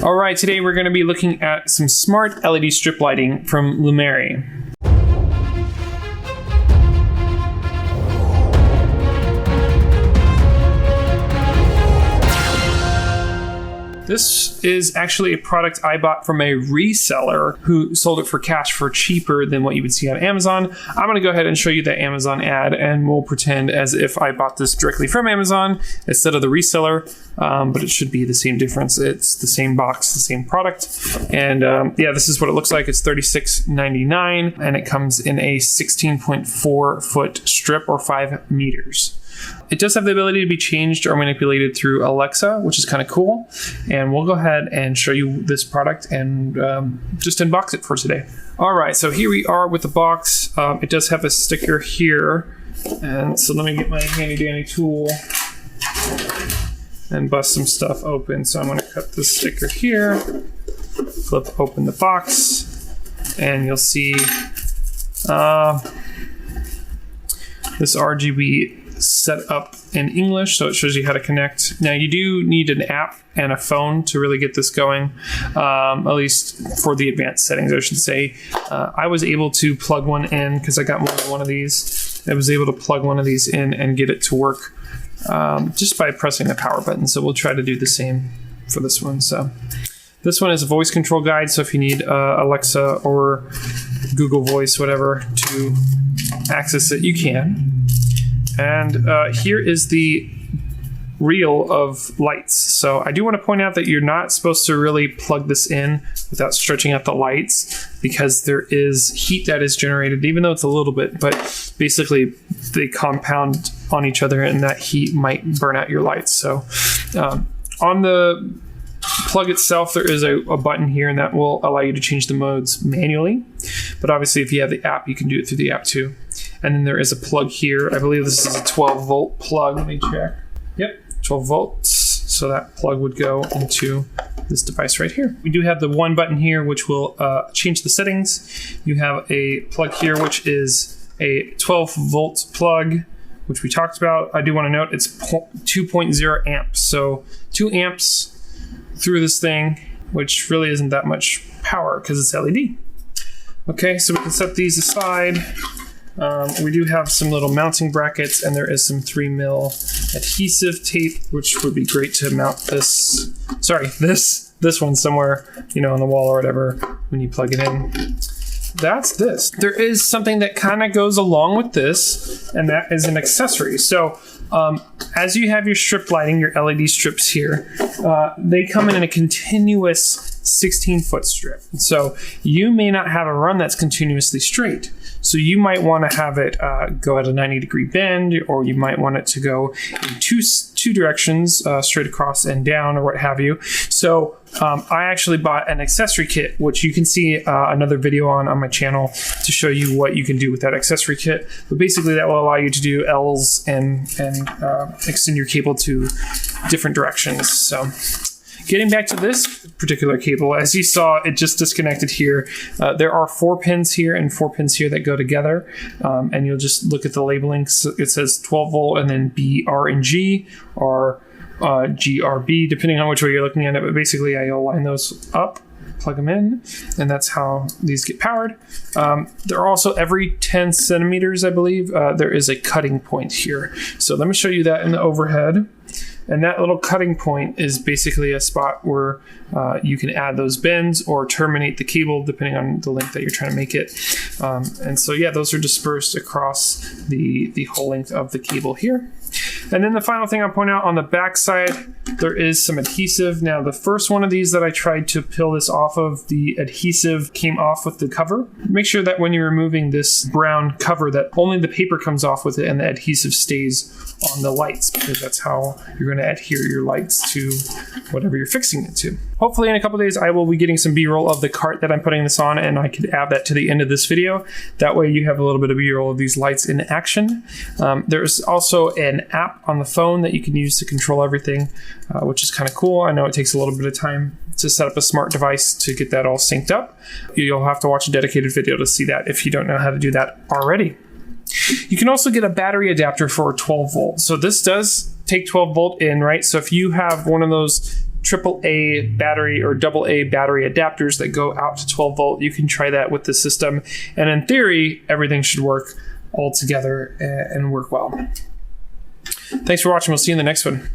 All right, today we're going to be looking at some smart LED strip lighting from Lumary. This is actually a product I bought from a reseller who sold it for cash for cheaper than what you would see on Amazon. I'm going to go ahead and show you the Amazon ad, and we'll pretend as if I bought this directly from Amazon instead of the reseller, but it should be the same difference. It's the same box, the same product. And yeah, this is what it looks like. It's $36.99, and it comes in a 16.4 foot strip or 5 meters. It does have the ability to be changed or manipulated through Alexa, which is kind of cool. And we'll go ahead and show you this product and just unbox it for today. All right, so here we are with the box. It does have a sticker here. And so let me get my handy dandy tool and bust some stuff open. So I'm gonna cut this sticker here, flip open the box, and you'll see this RGB set up in English, so it shows you how to connect. Now you do need an app and a phone to really get this going, at least for the advanced settings, I should say. I was able to plug one in because I got more than one of these. I was able to plug one of these in and get it to work just by pressing the power button. So we'll try to do the same for this one. So this one is a voice control guide, so if you need Alexa or Google Voice, whatever, to access it, you can. And here is the reel of lights. So I do want to point out that you're not supposed to really plug this in without stretching out the lights, because there is heat that is generated, even though it's a little bit, but basically they compound on each other and that heat might burn out your lights. So on the plug itself, there is a button here, and that will allow you to change the modes manually. But obviously if you have the app, you can do it through the app too. And then there is a plug here. I believe this is a 12 volt plug. Let me check. Yep, 12 volts. So that plug would go into this device right here. We do have the one button here, which will change the settings. You have a plug here, which is a 12 volt plug, which we talked about. I do want to note it's 2.0 amps. So 2 amps through this thing, which really isn't that much power because it's LED. Okay, so we can set these aside. We do have some little mounting brackets, and there is some 3mm adhesive tape, which would be great to mount this, sorry, this one somewhere, you know, on the wall or whatever when you plug it in. That's this. There is something that kind of goes along with this, and that is an accessory. So as you have your strip lighting, your LED strips here, they come in a continuous 16-foot strip. So you may not have a run that's continuously straight. So you might want to have it go at a 90-degree bend, or you might want it to go in two directions, straight across and down, or what have you. So I actually bought an accessory kit, which you can see another video on my channel to show you what you can do with that accessory kit. But basically that will allow you to do L's and extend your cable to different directions. So getting back to this particular cable, as you saw, it just disconnected here. There are 4 pins here and 4 pins here that go together. And you'll just look at the labeling. So it says 12 volt and then B, R, and G, or GRB, depending on which way you're looking at it. But basically, I'll line those up, plug them in, and that's how these get powered. There are also every 10 centimeters, I believe, there is a cutting point here. So let me show you that in the overhead. And that little cutting point is basically a spot where you can add those bends or terminate the cable depending on the length that you're trying to make it. And so yeah, those are dispersed across the whole length of the cable here. And then the final thing I'll point out, on the back side, there is some adhesive. Now, the first one of these that I tried to peel this off of, the adhesive came off with the cover. Make sure that when you're removing this brown cover that only the paper comes off with it and the adhesive stays on the lights, because that's how you're going to adhere your lights to whatever you're fixing it to. Hopefully in a couple days I will be getting some B-roll of the cart that I'm putting this on, and I could add that to the end of this video. That way you have a little bit of B-roll of these lights in action. There's also an app on the phone that you can use to control everything, which is kind of cool. I know it takes a little bit of time to set up a smart device to get that all synced up. You'll have to watch a dedicated video to see that if you don't know how to do that already. You can also get a battery adapter for 12 volt. So this does take 12 volt in, right? So if you have one of those AAA battery or AA battery adapters that go out to 12 volt. You can try that with the system. And in theory, everything should work all together and work well. Thanks for watching. We'll see you in the next one.